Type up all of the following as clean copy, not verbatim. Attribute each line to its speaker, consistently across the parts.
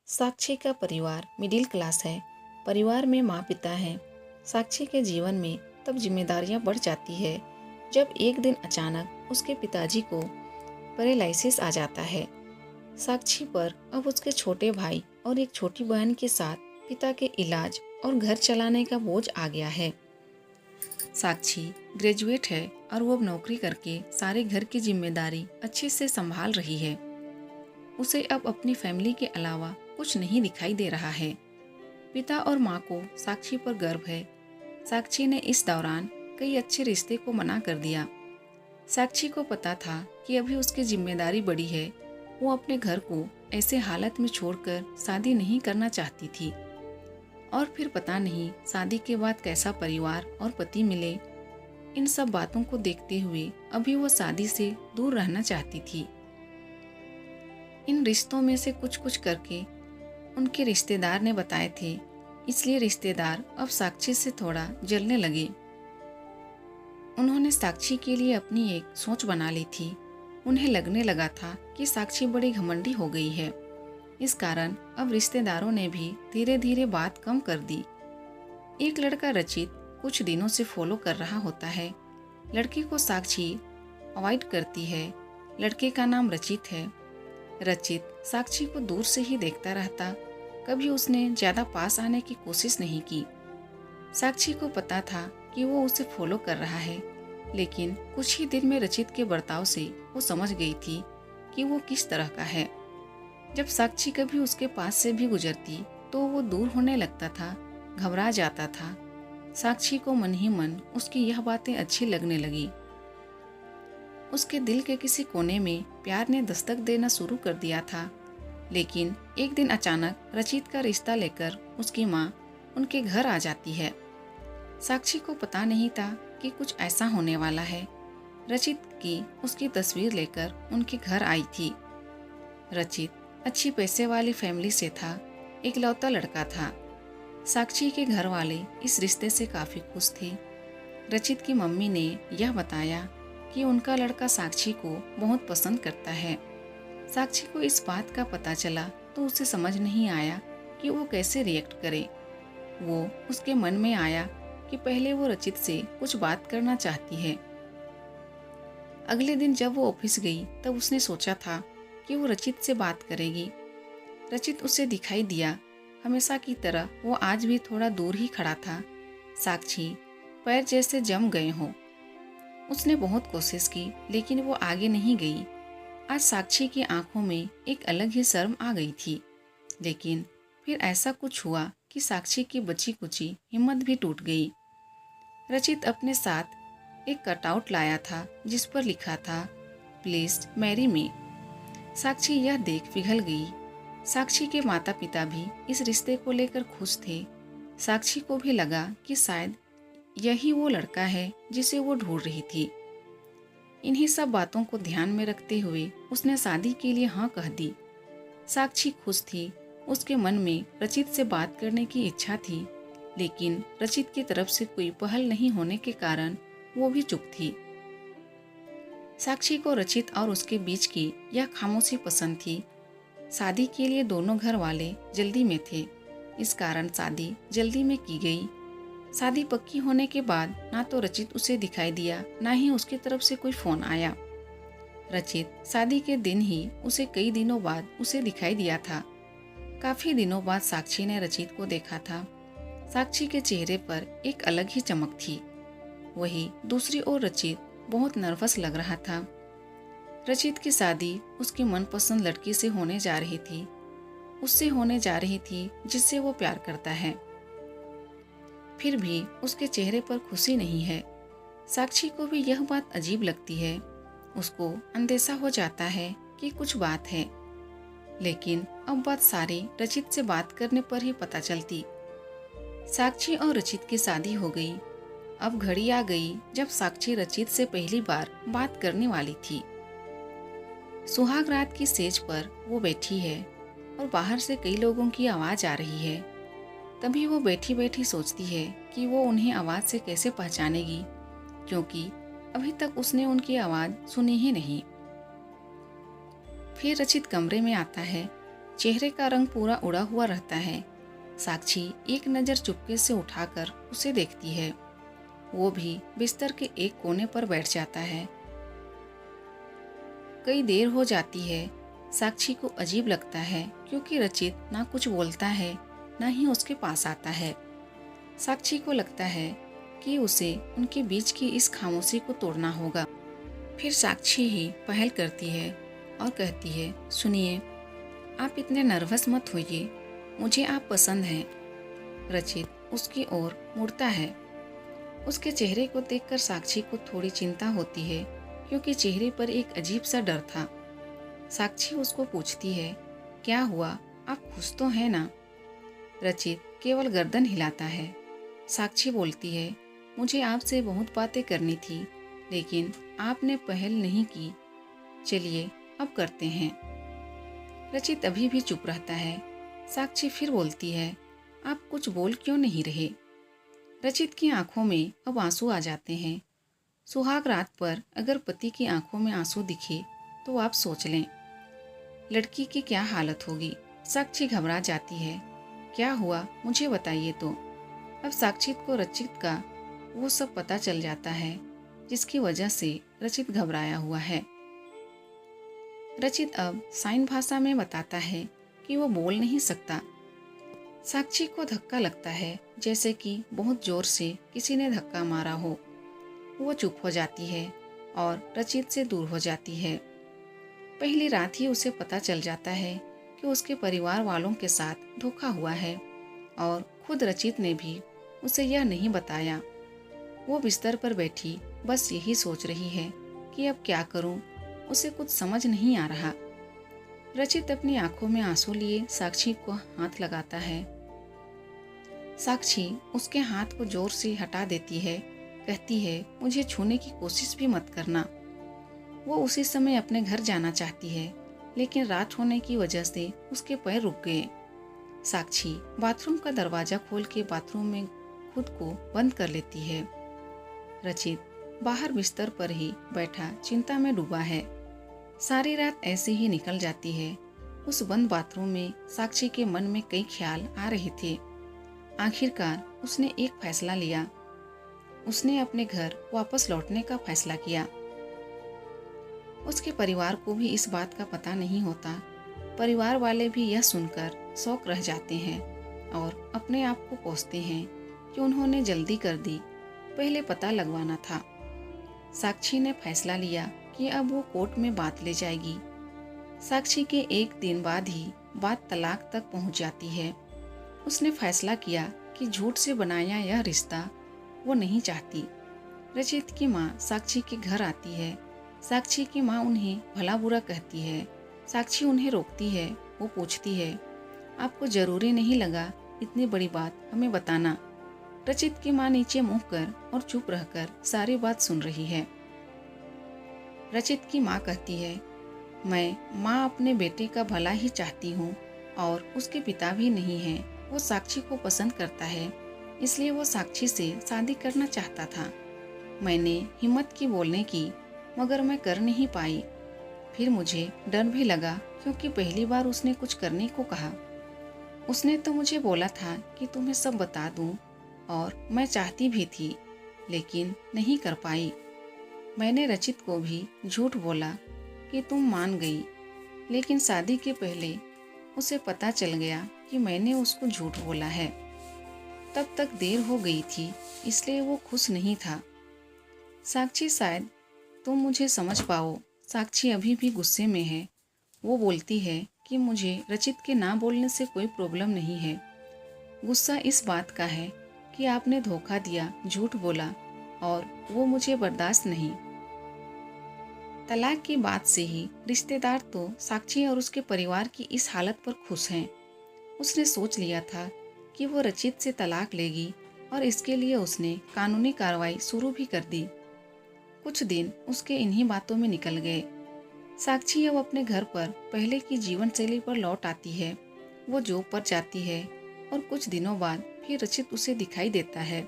Speaker 1: साक्षी का परिवार middle class है। परिवार में माँ पिता हैं। साक्षी के जीवन में तब जिम्मेदारियाँ बढ़ जाती है जब एक दिन अचानक उसके पिताजी को पैरालिसिस आ जाता है। साक्षी पर अब उसके छोटे भाई और एक छोटी बहन के साथ पिता के इलाज और घर चलाने का बोझ आ गया है। साक्षी ग्रेजुएट है और वो अब नौकरी करके सारे घर की जिम्मेदारी अच्छे से संभाल रही है। उसे अब अपनी फैमिली के अलावा कुछ नहीं दिखाई दे रहा है। पिता और माँ को साक्षी पर गर्व है। साक्षी ने इस दौरान कई अच्छे रिश्ते को मना कर दिया। साक्षी को पता था कि अभी उसकी जिम्मेदारी बड़ी है। वो अपने घर को ऐसे हालत में छोड़कर शादी नहीं करना चाहती थी। और फिर पता नहीं शादी के बाद कैसा परिवार और पति मिले। इन सब बातों को देखते हुए अभी वो शादी से दूर रहना चाहती थी। इन रिश्तों में से कुछ कुछ करके उनके रिश्तेदार ने बताए थे, इसलिए रिश्तेदार अब साक्षी से थोड़ा जलने लगे। उन्होंने साक्षी के लिए अपनी एक सोच बना ली थी। उन्हें लगने लगा था कि साक्षी बड़ी घमंडी हो गई है। इस कारण अब रिश्तेदारों ने भी धीरे धीरे बात कम कर दी। एक लड़का रचित कुछ दिनों से फॉलो कर रहा होता है। लड़की को साक्षी अवॉइड करती है। लड़के का नाम रचित है। रचित साक्षी को दूर से ही देखता रहता। कभी उसने ज्यादा पास आने की कोशिश नहीं की। साक्षी को पता था कि वो उसे फॉलो कर रहा है, लेकिन कुछ ही दिन में रचित के बर्ताव से वो समझ गई थी कि वो किस तरह का है। जब साक्षी कभी उसके पास से भी गुजरती तो वो दूर होने लगता था, घबरा जाता था। साक्षी को मन ही मन उसकी यह बातें अच्छी लगने लगी। उसके दिल के किसी कोने में प्यार ने दस्तक देना शुरू कर दिया था। लेकिन एक दिन अचानक रचित का रिश्ता लेकर उसकी माँ उनके घर आ जाती है। साक्षी को पता नहीं था कि कुछ ऐसा होने वाला है। रचित की उसकी तस्वीर लेकर उनके घर आई थी। रचित अच्छी पैसे वाली फैमिली से था, इकलौता लड़का था। साक्षी के घर वाले इस रिश्ते से काफी खुश थे। रचित की मम्मी ने यह बताया कि उनका लड़का साक्षी को बहुत पसंद करता है। साक्षी को इस बात का पता चला तो उसे समझ नहीं आया कि वो कैसे रिएक्ट करे। वो उसके मन में आया कि पहले वो रचित से कुछ बात करना चाहती है। अगले दिन जब वो ऑफिस गई तब उसने सोचा था कि वो रचित से बात करेगी। रचित उसे दिखाई दिया। हमेशा की तरह वो आज भी थोड़ा दूर ही खड़ा था। साक्षी पैर जैसे जम गए हों। उसने बहुत कोशिश की लेकिन वो आगे नहीं गई। आज साक्षी की आंखों में एक अलग ही शर्म आ गई थी। लेकिन फिर ऐसा कुछ हुआ कि साक्षी की बची कुची हिम्मत भी टूट गई। रचित अपने साथ एक कटआउट लाया था जिस पर लिखा था, प्लीज मैरी मी। साक्षी यह देख पिघल गई। साक्षी के माता पिता भी इस रिश्ते को लेकर खुश थे। साक्षी को भी लगा कि शायद यही वो लड़का है जिसे वो ढूंढ रही थी। इन्हीं सब बातों को ध्यान में रखते हुए उसने शादी के लिए हाँ कह दी। साक्षी खुश थी। उसके मन में रचित से बात करने की इच्छा थी, लेकिन रचित की तरफ से कोई पहल नहीं होने के कारण वो भी चुप थी। साक्षी को रचित और उसके बीच की यह खामोशी पसंद थी। शादी के लिए दोनों घर वाले जल्दी में थे, इस कारण शादी जल्दी में की गई। शादी पक्की होने के बाद ना तो रचित उसे दिखाई दिया, ना ही उसकी तरफ से कोई फोन आया। रचित शादी के दिन ही उसे कई दिनों बाद उसे दिखाई दिया था। काफी दिनों बाद साक्षी ने रचित को देखा था। साक्षी के चेहरे पर एक अलग ही चमक थी। वही दूसरी ओर रचित बहुत नर्वस लग रहा था। रचित की शादी उसकी मनपसंद लड़की से होने जा रही थी। उससे होने जा रही थी जिससे वो प्यार करता है। फिर भी उसके चेहरे पर खुशी नहीं है। साक्षी को भी यह बात अजीब लगती है। उसको अंदेशा हो जाता है कि कुछ बात है, लेकिन अब बात सारी रचित से बात करने पर ही पता चलती। साक्षी और रचित की शादी हो गई। अब घड़ी आ गई जब साक्षी रचित से पहली बार बात करने वाली थी। सुहाग रात की सेज पर वो बैठी है और बाहर से कई लोगों की आवाज आ रही है। तभी वो बैठी बैठी सोचती है कि वो उन्हें आवाज से कैसे पहचानेगी, क्योंकि अभी तक उसने उनकी आवाज सुनी ही नहीं। फिर रचित कमरे में आता है। चेहरे का रंग पूरा उड़ा हुआ रहता है। साक्षी एक नज़र चुपके से उठाकर उसे देखती है। वो भी बिस्तर के एक कोने पर बैठ जाता है। कई देर हो जाती है। साक्षी को अजीब लगता है क्योंकि रचित ना कुछ बोलता है ना ही उसके पास आता है। साक्षी को लगता है कि उसे उनके बीच की इस खामोशी को तोड़ना होगा। फिर साक्षी ही पहल करती है और कहती है, सुनिए, आप इतने नर्वस मत होइए, मुझे आप पसंद हैं। रचित उसकी ओर मुड़ता है। उसके चेहरे को देखकर साक्षी को थोड़ी चिंता होती है क्योंकि चेहरे पर एक अजीब सा डर था। साक्षी उसको पूछती है, क्या हुआ, आप खुश तो हैं ना? रचित केवल गर्दन हिलाता है। साक्षी बोलती है, मुझे आपसे बहुत बातें करनी थी लेकिन आपने पहल नहीं की। चलिए अब करते हैं। रचित अभी भी चुप रहता है। साक्षी फिर बोलती है, आप कुछ बोल क्यों नहीं रहे? रचित की आंखों में अब आंसू आ जाते हैं। सुहाग रात पर अगर पति की आंखों में आंसू दिखे तो आप सोच लें लड़की की क्या हालत होगी। साक्षी घबरा जाती है। क्या हुआ, मुझे बताइए तो। अब साक्षी को रचित का वो सब पता चल जाता है जिसकी वजह से रचित घबराया हुआ है। रचित अब साइन भाषा में बताता है कि वो बोल नहीं सकता। साक्षी को धक्का लगता है जैसे कि बहुत जोर से किसी ने धक्का मारा हो। वो चुप हो जाती है और रचित से दूर हो जाती है। पहली रात ही उसे पता चल जाता है कि उसके परिवार वालों के साथ धोखा हुआ है और खुद रचित ने भी उसे यह नहीं बताया। वो बिस्तर पर बैठी बस यही सोच रही है कि अब क्या करूं, उसे कुछ समझ नहीं आ रहा। रचित अपनी आंखों में आंसू लिए साक्षी को हाथ लगाता है। साक्षी उसके हाथ को जोर से हटा देती है, कहती है, मुझे छूने की कोशिश भी मत करना। वो उसी समय अपने घर जाना चाहती है लेकिन रात होने की वजह से उसके पैर रुक गए। साक्षी बाथरूम का दरवाजा खोल के बाथरूम में खुद को बंद कर लेती है। रचित बाहर बिस्तर पर ही बैठा चिंता में डूबा है। सारी रात ऐसे ही निकल जाती है। उस बंद बाथरूम में साक्षी के मन में कई ख्याल आ रहे थे। आखिरकार उसने एक फैसला लिया। उसने अपने घर वापस लौटने का फैसला किया। उसके परिवार को भी इस बात का पता नहीं होता। परिवार वाले भी यह सुनकर शौक रह जाते हैं और अपने आप को कोसते हैं कि उन्होंने जल्दी कर दी, पहले पता लगवाना था। साक्षी ने फैसला लिया कि अब वो कोर्ट में बात ले जाएगी। साक्षी के एक दिन बाद ही बात तलाक तक पहुंच जाती है। उसने फैसला किया कि झूठ से बनाया यह रिश्ता वो नहीं चाहती। रचित की माँ साक्षी के घर आती है। साक्षी की माँ उन्हें भला बुरा कहती है। साक्षी उन्हें रोकती है। वो पूछती है, आपको जरूरी नहीं लगा इतनी बड़ी बात हमें बताना? रचित की माँ नीचे मुँह कर और चुप रहकर सारी बात सुन रही है। रचित की माँ कहती है, मैं माँ अपने बेटे का भला ही चाहती हूँ और उसके पिता भी नहीं हैं। वो साक्षी को पसंद करता है, इसलिए वो साक्षी से शादी करना चाहता था। मैंने हिम्मत की बोलने की, मगर मैं कर नहीं पाई। फिर मुझे डर भी लगा क्योंकि पहली बार उसने कुछ करने को कहा। उसने तो मुझे बोला था कि तुम्हें सब बता दूं और मैं चाहती भी थी लेकिन नहीं कर पाई। मैंने रचित को भी झूठ बोला कि तुम मान गई, लेकिन शादी के पहले उसे पता चल गया कि मैंने उसको झूठ बोला है। तब तक देर हो गई थी, इसलिए वो खुश नहीं था। साक्षी, शायद तुम मुझे समझ पाओ। साक्षी अभी भी गुस्से में है। वो बोलती है कि मुझे रचित के ना बोलने से कोई प्रॉब्लम नहीं है। गुस्सा इस बात का है कि आपने धोखा दिया, झूठ बोला और वो मुझे बर्दाश्त नहीं। तलाक की बात से ही रिश्तेदार तो साक्षी और उसके परिवार की इस हालत पर खुश हैं। उसने सोच लिया था कि वो रचित से तलाक लेगी और इसके लिए उसने कानूनी कार्रवाई शुरू भी कर दी। कुछ दिन उसके इन्हीं बातों में निकल गए। साक्षी अब अपने घर पर पहले की जीवन शैली पर लौट आती है। वो जॉब पर जाती है और कुछ दिनों बाद फिर रचित उसे दिखाई देता है।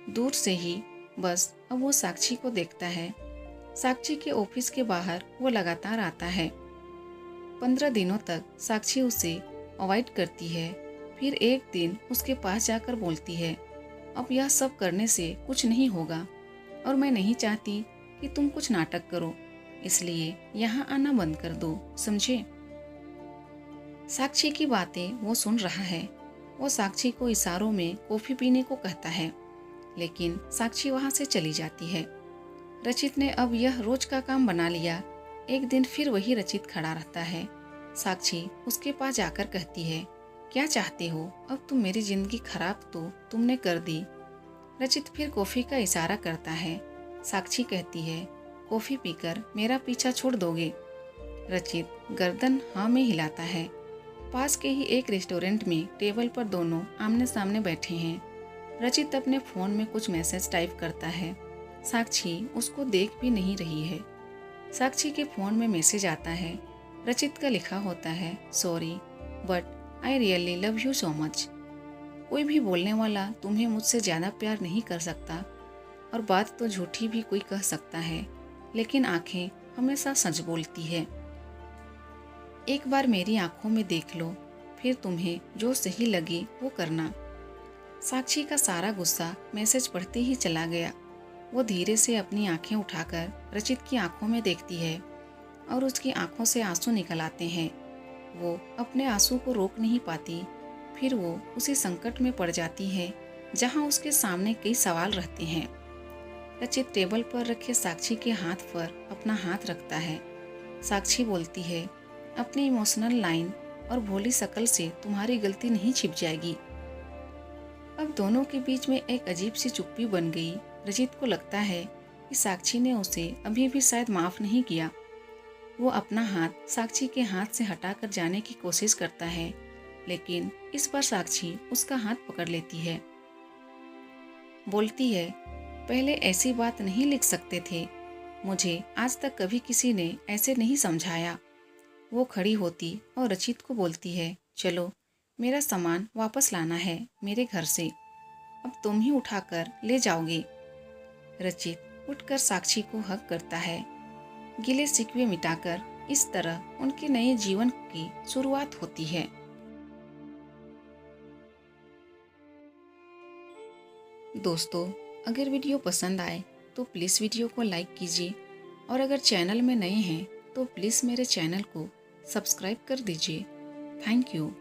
Speaker 1: दूर से ही बस अब वो साक्षी को देखता है। साक्षी के ऑफिस के बाहर वो लगातार आता है। 15 दिनों तक साक्षी उसे अवॉइड करती है। फिर एक दिन उसके पास जाकर बोलती है, अब यह सब करने से कुछ नहीं होगा और मैं नहीं चाहती कि तुम कुछ नाटक करो, इसलिए यहाँ आना बंद कर दो, समझे। साक्षी की बातें वो सुन रहा है। वो साक्षी को इशारों में कॉफी पीने को कहता है, लेकिन साक्षी वहाँ से चली जाती है। रचित ने अब यह रोज का काम बना लिया। एक दिन फिर वही रचित खड़ा रहता है। साक्षी उसके पास जाकर कहती है, क्या चाहते हो, अब तुम मेरी जिंदगी खराब तो तुमने कर दी। रचित फिर कॉफी का इशारा करता है। साक्षी कहती है, कॉफी पीकर मेरा पीछा छोड़ दोगे। रचित गर्दन हाँ में हिलाता है। पास के ही एक रेस्टोरेंट में टेबल पर दोनों आमने सामने बैठे हैं। रचित अपने फोन में कुछ मैसेज टाइप करता है। साक्षी उसको देख भी नहीं रही है। साक्षी के फोन में मैसेज आता है। रचित का लिखा होता है, sorry but I really love you so much. कोई भी बोलने वाला तुम्हें मुझसे ज़्यादा प्यार नहीं कर सकता, और बात तो झूठी भी कोई कह सकता है, लेकिन आंखें हमेशा सच बोलती है। एक बार मेरी आंखों में देख लो, फिर तुम्हें जो सही लगे वो करना। साक्षी का सारा गुस्सा मैसेज पढ़ते ही चला गया। वो धीरे से अपनी आंखें उठाकर रचित की आंखों में देखती है और उसकी आंखों से आंसू निकल आते हैं। वो अपने आंसू को रोक नहीं पाती। फिर वो उसी संकट में पड़ जाती है जहां उसके सामने कई सवाल रहते हैं। रचित टेबल पर रखे साक्षी के हाथ पर अपना हाथ रखता है। साक्षी बोलती है, अपनी इमोशनल लाइन और भोली शक्ल से तुम्हारी गलती नहीं छिप जाएगी। अब दोनों के बीच में एक अजीब सी चुप्पी बन गई। रचित को लगता है कि साक्षी ने उसे अभी भी शायद माफ नहीं किया। वो अपना हाथ साक्षी के हाथ से हटाकर जाने की कोशिश करता है, लेकिन इस बार साक्षी उसका हाथ पकड़ लेती है। बोलती है, पहले ऐसी बात नहीं लिख सकते थे, मुझे आज तक कभी किसी ने ऐसे नहीं समझाया। वो खड़ी होती और रचित को बोलती है, चलो मेरा सामान वापस लाना है मेरे घर से, अब तुम ही उठाकर ले जाओगे। रचित उठकर साक्षी को हक करता है। गिले शिकवे मिटाकर इस तरह उनके नए जीवन की शुरुआत होती है। दोस्तों, अगर वीडियो पसंद आए तो प्लीज़ वीडियो को लाइक कीजिए, और अगर चैनल में नए हैं तो प्लीज़ मेरे चैनल को सब्सक्राइब कर दीजिए। Thank you.